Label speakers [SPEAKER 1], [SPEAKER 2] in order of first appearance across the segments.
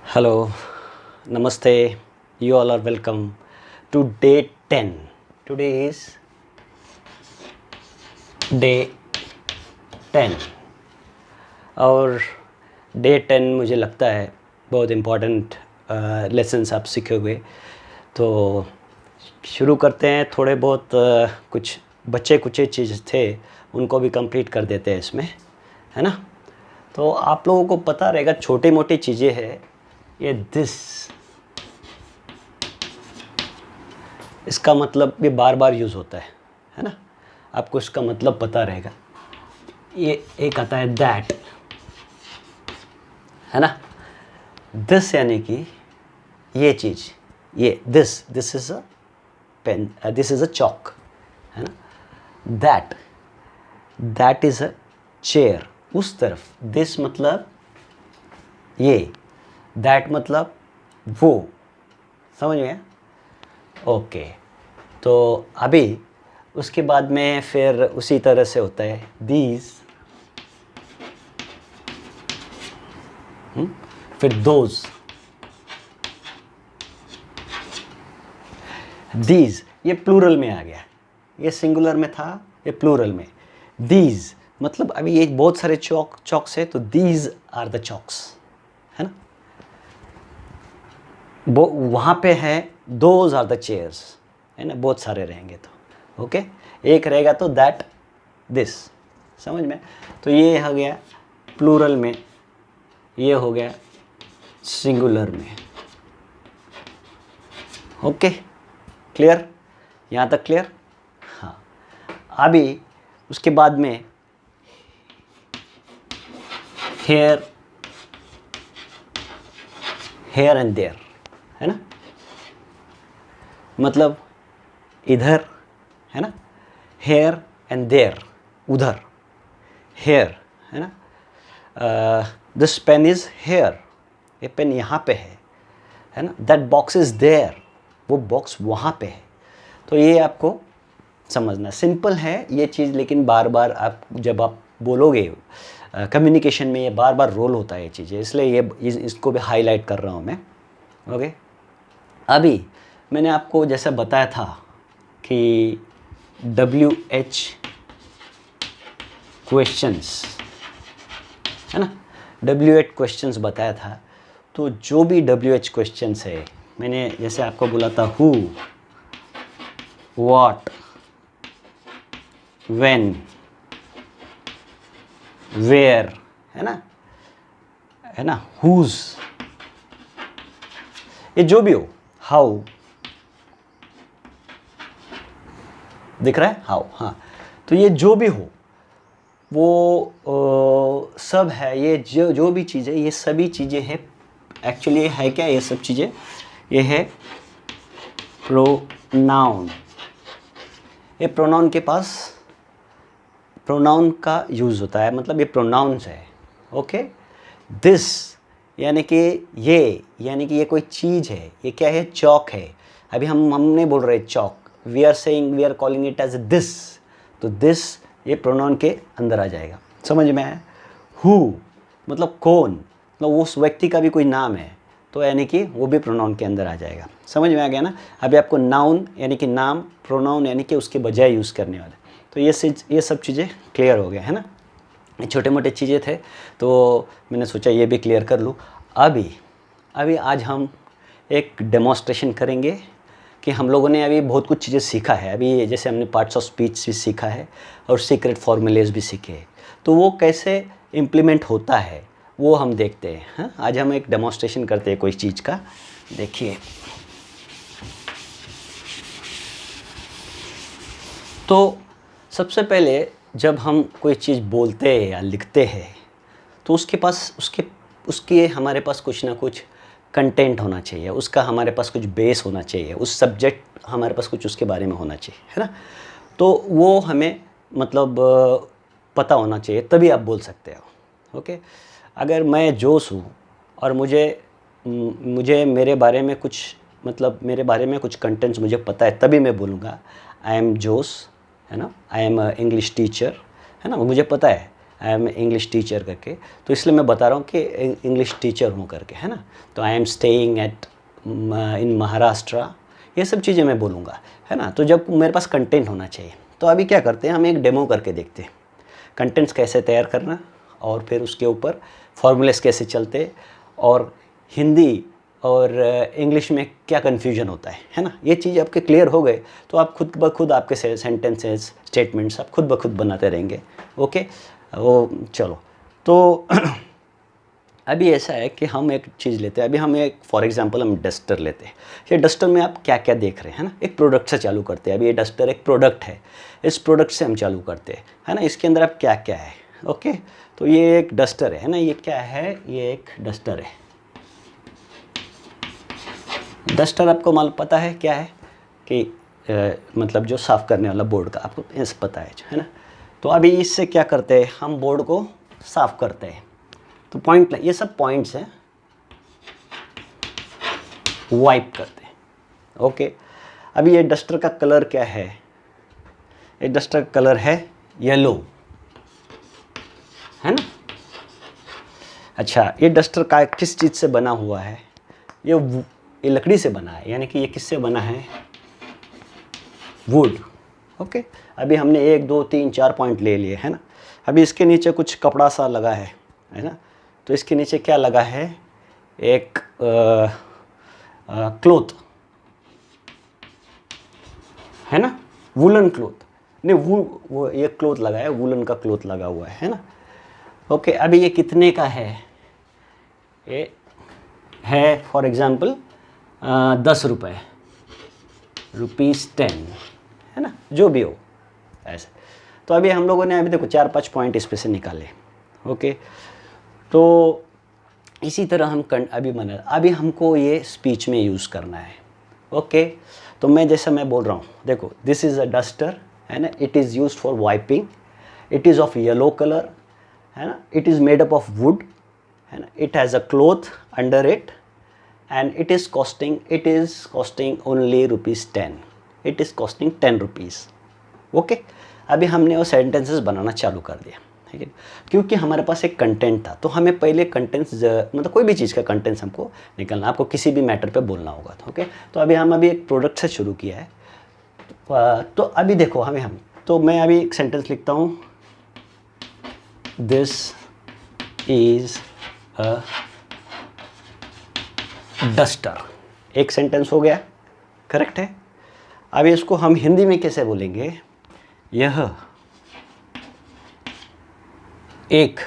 [SPEAKER 1] Hello, Namaste. You all are welcome to day 10. Today is day 10 और day 10 मुझे लगता है बहुत इम्पॉर्टेंट लेसन्स आप सीखोगे। तो शुरू करते हैं। थोड़े बहुत कुछ बच्चे कुछ चीज़ थे उनको भी कंप्लीट कर देते हैं इसमें, है ना। तो आप लोगों को पता रहेगा छोटी मोटी चीज़ें हैं। ये दिस, इसका मतलब भी बार बार यूज़ होता है ना। आपको इसका मतलब पता रहेगा। ये एक आता है दैट, है ना। दिस यानी कि ये चीज़, ये this is a pen, this is a chalk, है ना। दैट इज़ अ चेयर, उस तरफ। दिस मतलब ये, दैट मतलब वो। समझ में? ओके। तो अभी उसके बाद में फिर उसी तरह से होता है दीज, फिर दोज। दीज ये प्लूरल में आ गया, ये सिंगुलर में था, ये प्लूरल में। दीज मतलब अभी ये बहुत सारे चॉक्स है, तो दीज आर द चॉक्स, है ना। वो वहाँ पे है दोज आर द चेयर्स, है ना। बहुत सारे रहेंगे तो ओके। एक रहेगा तो दैट, दिस। समझ में? तो ये हो गया प्लूरल में, ये हो गया सिंगुलर में। Okay, clear? यहाँ तक क्लियर? हाँ। अभी उसके बाद में हेयर, हेयर एंड देयर, है ना। मतलब इधर, है ना। हेयर एंड देयर, उधर। हेयर, है ना। दिस पेन इज हेयर, ये पेन यहाँ पे है ना। दैट बॉक्स इज देयर, वो बॉक्स वहाँ पे है। तो ये आपको समझना सिंपल है ये चीज़, लेकिन बार बार आप जब आप बोलोगे कम्युनिकेशन में ये बार बार रोल होता है ये चीज़ें, इसलिए ये इसको भी हाईलाइट कर रहा हूँ मैं। ओके। अभी मैंने आपको जैसा बताया था कि WH क्वेश्चंस, है ना। WH क्वेश्चंस बताया था। तो जो भी WH क्वेश्चंस है, मैंने जैसे आपको बोला था हु, व्हाट, व्हेन, वेयर, है ना, हुज, ये जो भी हो, हाउ, दिख रहा है हाउ, हाँ। तो ये जो भी हो वो सब है। ये जो भी चीज़ें, ये सभी चीज़ें हैं। एक्चुअली है क्या ये सब चीज़ें? ये है प्रोनाउन। ये प्रोनाउन के पास प्रोनाउन का यूज़ होता है, मतलब ये प्रोनाउंस है। ओके। दिस यानी कि ये, यानी कि ये कोई चीज़ है। ये क्या है? चौक है। अभी हम नहीं बोल रहे चौक, we are calling it as this. तो दिस ये प्रोनाउन के अंदर आ जाएगा। समझ में आया? हु मतलब कौन, मतलब उस व्यक्ति का भी कोई नाम है, तो यानी कि वो भी प्रोनाउन के अंदर आ जाएगा। समझ में आ गया ना। अभी आपको नाउन यानी कि नाम, प्रोनाउन यानी कि उसके बजाय यूज़ करने वाले। तो ये सब चीज़ें क्लियर हो गया, है ना। ये छोटे मोटे चीज़ें थे, तो मैंने सोचा ये भी क्लियर कर लूँ। अभी आज हम एक डेमोन्स्ट्रेशन करेंगे कि हम लोगों ने अभी बहुत कुछ चीज़ें सीखा है। अभी जैसे हमने पार्ट्स ऑफ स्पीच भी सीखा है और सीक्रेट फॉर्मूलेज भी सीखे हैं, तो वो कैसे इम्प्लीमेंट होता है वो हम देखते हैं। हाँ, आज हम एक डेमोन्स्ट्रेशन करते हैं कोई चीज़ का। देखिए, तो सबसे पहले जब हम कोई चीज़ बोलते हैं या लिखते हैं, तो उसके हमारे पास कुछ ना कुछ कंटेंट होना चाहिए, उसका हमारे पास कुछ बेस होना चाहिए, उस सब्जेक्ट हमारे पास कुछ उसके बारे में होना चाहिए, है ना। तो वो हमें मतलब पता होना चाहिए, तभी आप बोल सकते हो। ओके। अगर मैं जोश हूँ और मुझे मेरे बारे में कुछ कंटेंट्स मुझे पता है, तभी मैं बोलूँगा आई एम जोश, है ना। आई एम इंग्लिश टीचर, है ना। मुझे पता है आई एम इंग्लिश टीचर करके, तो इसलिए मैं बता रहा हूँ कि इंग्लिश टीचर हूँ करके, है ना। तो आई एम स्टेइंग एट इन महाराष्ट्र, ये सब चीज़ें मैं बोलूँगा, है ना। तो जब मेरे पास कंटेंट होना चाहिए, तो अभी क्या करते हैं, हम एक डेमो करके देखते हैं कंटेंट्स कैसे तैयार करना, और फिर उसके ऊपर फॉर्मूलेस कैसे चलते, और हिंदी और इंग्लिश में क्या कन्फ्यूजन होता है ना। ये चीज़ आपके क्लियर हो गए तो आप खुद ब खुद आपके सेंटेंसेस स्टेटमेंट्स आप खुद ब खुद बनाते रहेंगे। ओके, वो चलो तो अभी ऐसा है कि हम एक चीज़ लेते हैं, अभी हम एक फॉर एग्जांपल हम डस्टर लेते हैं। ये डस्टर में आप क्या क्या देख रहे हैं ना, एक प्रोडक्ट से चालू करते हैं। अभी ये डस्टर एक प्रोडक्ट है, इस प्रोडक्ट से हम चालू करते हैं, है ना। इसके अंदर अब क्या क्या है, ओके। तो ये एक डस्टर है ना, ये क्या है, ये एक डस्टर है। डस्टर आपको मालूम पता है क्या है कि मतलब जो साफ़ करने वाला बोर्ड का, आपको ऐसे पता है ना। तो अभी इससे क्या करते हैं, हम बोर्ड को साफ़ करते हैं। तो पॉइंट, ये सब पॉइंट्स हैं, वाइप करते हैं। ओके, अभी ये डस्टर का कलर क्या है, ये डस्टर का कलर है येलो, है ना। अच्छा, ये डस्टर का किस चीज़ से बना हुआ है, ये लकड़ी से बना है, यानी कि ये किससे बना है, वुड। ओके, अभी हमने 1 2 3 4 पॉइंट ले लिए, है ना। अभी इसके नीचे कुछ कपड़ा सा लगा है ना। तो इसके नीचे क्या लगा है, एक क्लोथ, है ना, वुलन क्लोथ, नहीं वो ये क्लोथ लगा है, वुलन का क्लोथ लगा हुआ है ना। ओके, अभी ये कितने का है, ये है फॉर एग्जांपल 10 रुपये, ₹10, है ना, जो भी हो ऐसे। तो अभी हम लोगों ने अभी देखो 4-5 पॉइंट इस पे से निकाले। ओके, तो इसी तरह हम अभी हमको ये स्पीच में यूज़ करना है। ओके, तो मैं बोल रहा हूँ, देखो दिस इज़ अ डस्टर, है ना, it is used for wiping, it is of yellow colour, है ना, it is made up of wood, है ना, it has a cloth under it, and it is costing only ₹10, it is costing 10 rupees। Okay, अभी हमने वो sentences बनाना चालू कर दिया, ठीक है, क्योंकि हमारे पास एक कंटेंट था। तो हमें पहले कंटेंट्स मतलब कोई भी चीज़ का कंटेंट्स हमको निकलना, आपको किसी भी मैटर पे बोलना होगा। ओके, तो अभी एक प्रोडक्ट से शुरू किया है। तो अभी देखो तो मैं अभी एक सेंटेंस लिखता हूँ, दिस इज़ अ डस्टर, एक सेंटेंस हो गया, करेक्ट है। अब इसको हम हिंदी में कैसे बोलेंगे, यह एक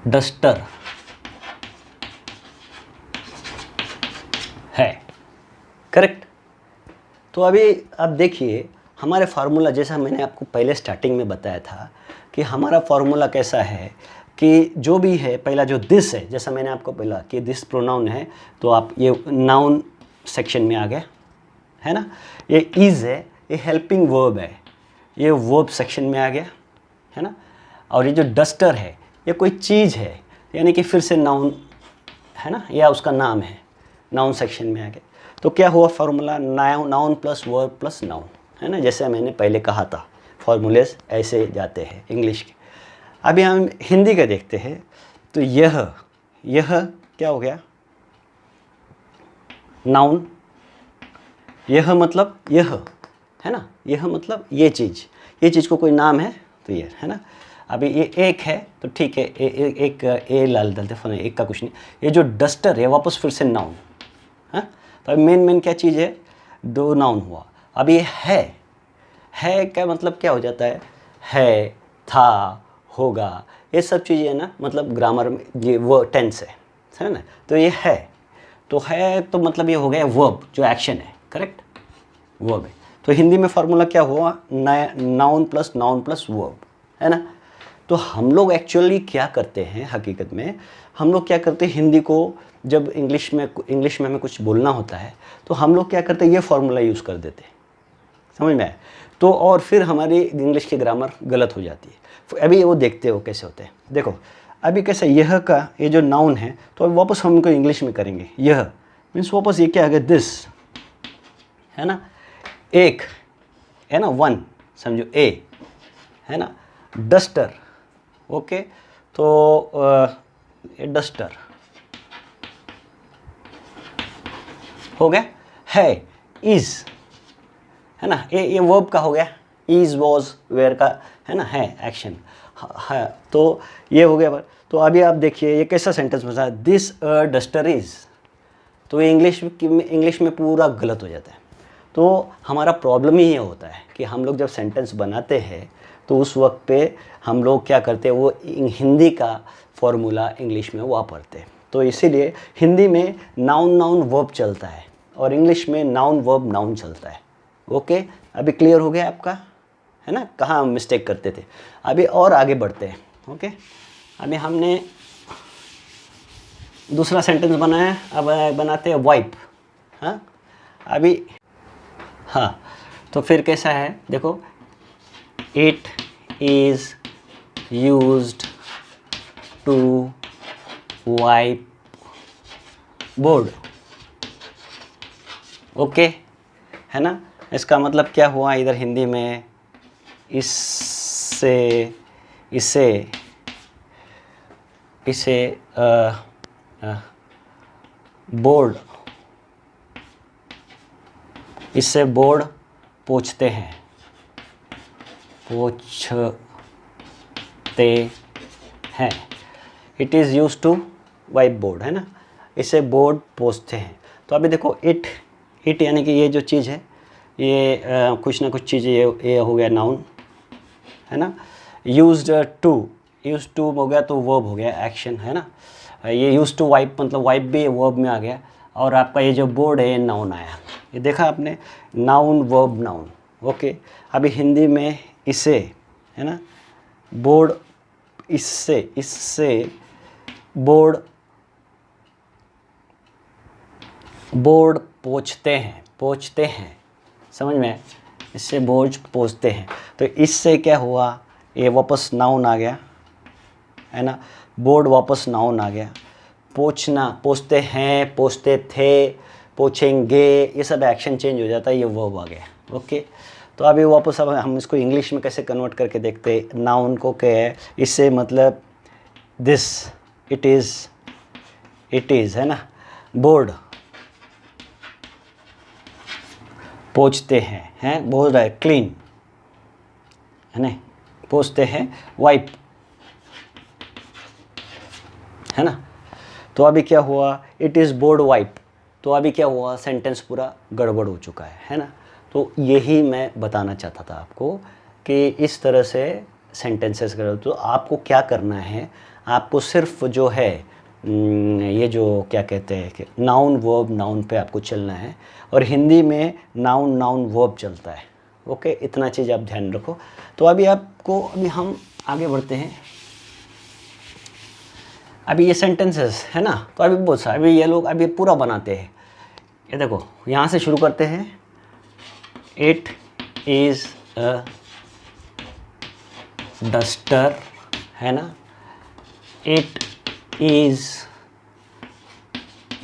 [SPEAKER 1] डस्टर है, करेक्ट। तो अभी आप देखिए हमारे फार्मूला, जैसा मैंने आपको पहले स्टार्टिंग में बताया था कि हमारा फार्मूला कैसा है कि जो भी है, पहला जो दिस है, जैसा मैंने आपको बोला कि दिस प्रोनाउन है, तो आप ये नाउन सेक्शन में आ गए, है ना। ये इज़ है, ये हेल्पिंग वर्ब है, ये वर्ब सेक्शन में आ गया, है ना। और ये जो डस्टर है, ये कोई चीज़ है, यानी कि फिर से नाउन, है ना, या उसका नाम है, नाउन सेक्शन में आ गया। तो क्या हुआ formula, noun plus verb plus noun, है ना, जैसे मैंने पहले कहा था, फार्मूलेस ऐसे जाते हैं इंग्लिश के। अभी हम हिंदी का देखते हैं। तो यह क्या हो गया, नाउन, यह मतलब यह, है ना, यह मतलब ये चीज़ को कोई नाम है तो ये, है ना। अभी ये एक है तो ठीक है, एक ए लाल डालते फन, एक का कुछ नहीं। ये जो डस्टर है वापस फिर से नाउन, हाँ। तो अभी मेन क्या चीज़ है, 2 नाउन हुआ। अब ये है क्या मतलब क्या हो जाता है, था, होगा, ये सब चीज़ें ना, मतलब ग्रामर में ये वो टेंस है ना। तो ये है तो मतलब ये हो गया वर्ब, जो एक्शन है, करेक्ट, वर्ब है। तो हिंदी में फार्मूला क्या हुआ, नाउन प्लस वर्ब, है ना। तो हम लोग एक्चुअली क्या करते हैं, हकीकत में हम लोग क्या करते हैं, हिंदी को जब इंग्लिश में हमें कुछ बोलना होता है तो हम लोग क्या करते हैं, ये फार्मूला यूज़ कर देते हैं, समझ में आया। तो और फिर हमारी इंग्लिश की ग्रामर गलत हो जाती है। अभी वो देखते हो कैसे होते हैं, देखो अभी कैसे, यह का ये जो नाउन है, तो अब वापस हम इनको इंग्लिश में करेंगे। यह मीन्स वापस ये क्या आ गया, दिस, है ना, एक है ना, 1 समझो, ए है ना, डस्टर, ओके, तो ये डस्टर हो गया, है, इज़, है ना, ये वर्ब का हो गया, इज़ वॉज वेयर का, है ना, है एक्शन, है, तो ये हो गया। तो अभी आप देखिए ये कैसा सेंटेंस बना है, दिस डस्टर इज़, तो ये इंग्लिश में पूरा गलत हो जाता है। तो हमारा प्रॉब्लम ही ये होता है कि हम लोग जब सेंटेंस बनाते हैं तो उस वक्त पे हम लोग क्या करते हैं, वो हिंदी का फॉर्मूला इंग्लिश में वापरते हैं। तो इसीलिए हिंदी में नाउन नाउन वर्ब चलता है और इंग्लिश में नाउन वर्ब नाउन चलता है। ओके, अभी क्लियर हो गया आपका, है ना, कहाँ हम मिस्टेक करते थे। अभी और आगे बढ़ते हैं। ओके, अभी हमने दूसरा सेंटेंस बनाया, अब बनाते हैं वाइप। हाँ, अभी हाँ, तो फिर कैसा है देखो, it is used to wipe board. Okay, है ना, इसका मतलब क्या हुआ इधर हिंदी में, इसे बोर्ड, इससे बोर्ड पोंछते हैं, it is use to wipe board, है ना, इसे बोर्ड पोंछते हैं। तो अभी देखो इट यानी कि ये जो चीज़ है ये कुछ ना कुछ चीज़ ये हो गया नाउन, है ना, यूज्ड टू हो गया तो वर्ब हो गया एक्शन, है ना, ये यूज टू वाइप मतलब वाइप भी वर्ब में आ गया, और आपका ये जो बोर्ड है ये नाउन आया। ये देखा आपने, नाउन वर्ब नाउन। ओके, अभी हिंदी में इसे, है ना, बोर्ड, इससे बोर्ड पोंछते हैं, समझ में, इससे बोझ पोंछते हैं। तो इससे क्या हुआ, ये वापस नाउन आ गया, है ना, बोर्ड वापस नाउन आ गया, पोंछना, पोंछते हैं, पोंछते थे, पोंछेंगे, ये सब एक्शन चेंज हो जाता है, ये वर्ब आ गया। ओके, तो अभी वापस अब हम इसको इंग्लिश में कैसे कन्वर्ट करके देखते हैं। नाउन को क्या है, इससे मतलब दिस, इट इज़, है ना, बोर्ड पोंछते हैं बोल रहा है, क्लीन, है ना, पोंछते हैं, वाइप, है ना। तो अभी क्या हुआ, इट इज़ बोर्ड वाइप, तो अभी क्या हुआ, सेंटेंस पूरा गड़बड़ हो चुका है ना। तो यही मैं बताना चाहता था आपको कि इस तरह से सेंटेंसेस करो। तो आपको क्या करना है, आपको सिर्फ जो है ये जो क्या कहते हैं कि नाउन वर्ब नाउन पे आपको चलना है, और हिंदी में नाउन नाउन वर्ब चलता है। ओके, इतना चीज़ आप ध्यान रखो। तो अभी हम आगे बढ़ते हैं। अभी ये सेंटेंसेस है ना, तो अभी बहुत सारे, अभी ये लोग अभी पूरा बनाते हैं। ये देखो, यहाँ से शुरू करते हैं, इट इज़ अ डस्टर, है ना, it is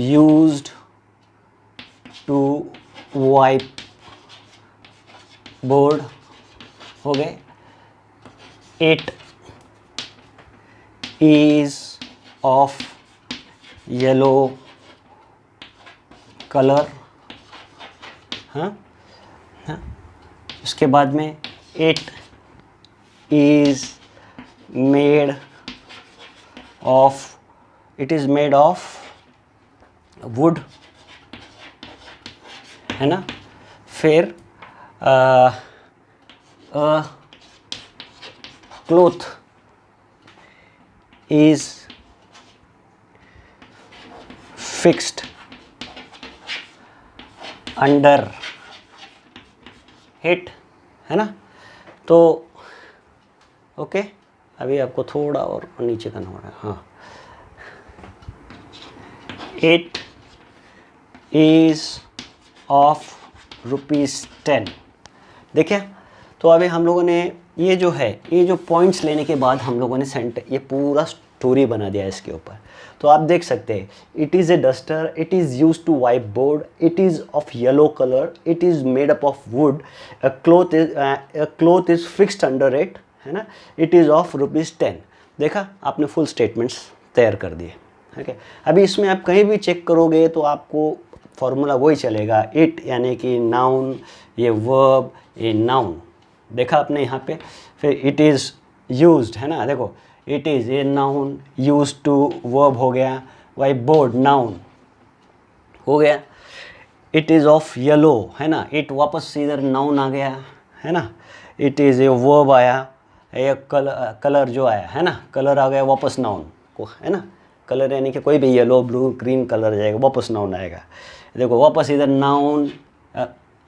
[SPEAKER 1] used to wipe board, हो गए, it is of yellow colour, हाँ, उसके बाद में it is made of wood, है ना, फिर cloth is fixed under it, है ना। तो ओके, अभी आपको थोड़ा और नीचे करना होगा। हाँ, इट इज़ ऑफ ₹10। देखिए, तो अभी हम लोगों ने ये जो पॉइंट्स लेने के बाद हम लोगों ने ये पूरा स्टोरी बना दिया इसके ऊपर। तो आप देख सकते हैं, it is a duster, it is use to wipe board, it is of yellow colour, it is made up of wood, a cloth is fixed under it, है ना, इट इज़ ऑफ ₹10। देखा आपने फुल स्टेटमेंट्स तैयार कर दिए। ठीक है, अभी इसमें आप कहीं भी चेक करोगे तो आपको फॉर्मूला वही चलेगा, इट यानी कि नाउन, ये वर्ब, ये नाउन। देखा आपने यहाँ पे, फिर इट इज़ यूज्ड, है ना, देखो इट इज़ ये नाउन, यूज्ड टू वर्ब हो गया, वाई बोर्ड नाउन हो गया, इट इज़ ऑफ येलो, है ना, इट वापस से इधर नाउन आ गया, है ना, इट इज़ ये वर्ब आया, ये कलर जो आया, है ना, कलर आ गया वापस नाउन को, है ना, कलर यानी कि कोई भी येलो ब्लू ग्रीन कलर जाएगा वापस नाउन आएगा। देखो वापस इधर नाउन,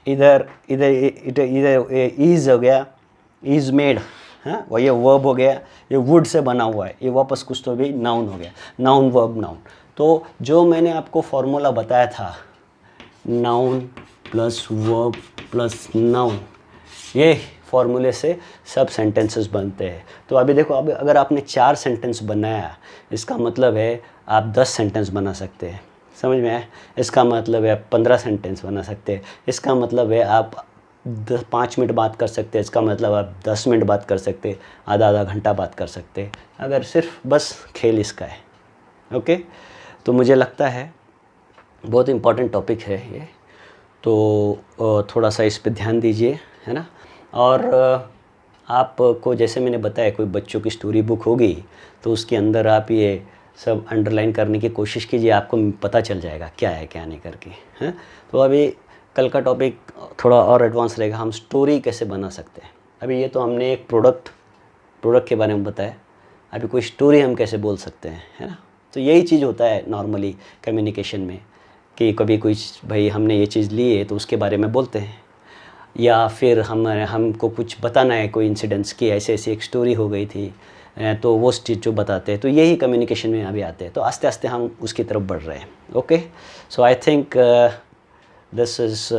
[SPEAKER 1] इधर इधर इधर इज़ हो गया, इज़ मेड, हाँ, वह ये वर्ब हो गया, ये वुड से बना हुआ है, ये वापस कुछ तो भी नाउन हो गया, नाउन वर्ब नाउन। तो जो मैंने आपको फॉर्मूला बताया था, noun plus verb plus noun, ये फॉर्मूले से सब सेंटेंसेस बनते हैं। तो अभी देखो, अभी अगर आपने 4 सेंटेंस बनाया, इसका मतलब है आप 10 सेंटेंस बना सकते हैं, समझ में आया? इसका मतलब है आप 15 सेंटेंस बना सकते हैं, इसका मतलब है आप 5 मिनट बात कर सकते हैं, इसका मतलब आप 10 मिनट बात कर सकते हैं, आधा घंटा बात कर सकते हैं, अगर सिर्फ बस खेल इसका है। ओके, तो मुझे लगता है बहुत इम्पॉर्टेंट टॉपिक है ये, तो थोड़ा सा इस पे ध्यान दीजिए, है ना। और आपको जैसे मैंने बताया, कोई बच्चों की स्टोरी बुक होगी तो उसके अंदर आप ये सब अंडरलाइन करने की कोशिश कीजिए, आपको पता चल जाएगा क्या है क्या नहीं करके, हैं। तो अभी कल का टॉपिक थोड़ा और एडवांस रहेगा, हम स्टोरी कैसे बना सकते हैं। अभी ये तो हमने एक प्रोडक्ट के बारे में बताया, अभी कोई स्टोरी हम कैसे बोल सकते हैं, है ना। तो यही चीज़ होता है नॉर्मली कम्युनिकेशन में, कि कभी कोई भाई हमने ये चीज़ ली है तो उसके बारे में बोलते हैं, या फिर हमको कुछ बताना है कोई इंसिडेंट्स की, ऐसे ऐसी एक स्टोरी हो गई थी, तो वो चीज़ जो बताते हैं, तो यही कम्युनिकेशन में अभी आते हैं। तो आस्ते आस्ते हम उसकी तरफ बढ़ रहे हैं। Okay, so I think this is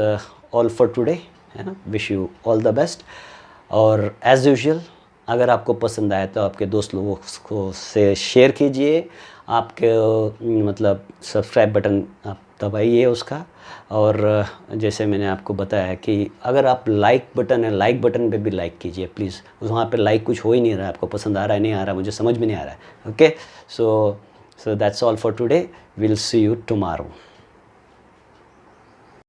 [SPEAKER 1] all for today, है ना। Wish you all the best, और एज़ यूजुअल अगर आपको पसंद आए तो आपके दोस्त लोगों को से शेयर कीजिए, आपके मतलब सब्सक्राइब बटन आप दबाइए उसका, और जैसे मैंने आपको बताया कि अगर आप लाइक बटन है, लाइक बटन पे भी लाइक कीजिए प्लीज़, वहाँ पे लाइक कुछ हो ही नहीं रहा है, आपको पसंद आ रहा है नहीं आ रहा है, मुझे समझ में नहीं आ रहा है। Okay, so that's all for today, will see you tomorrow.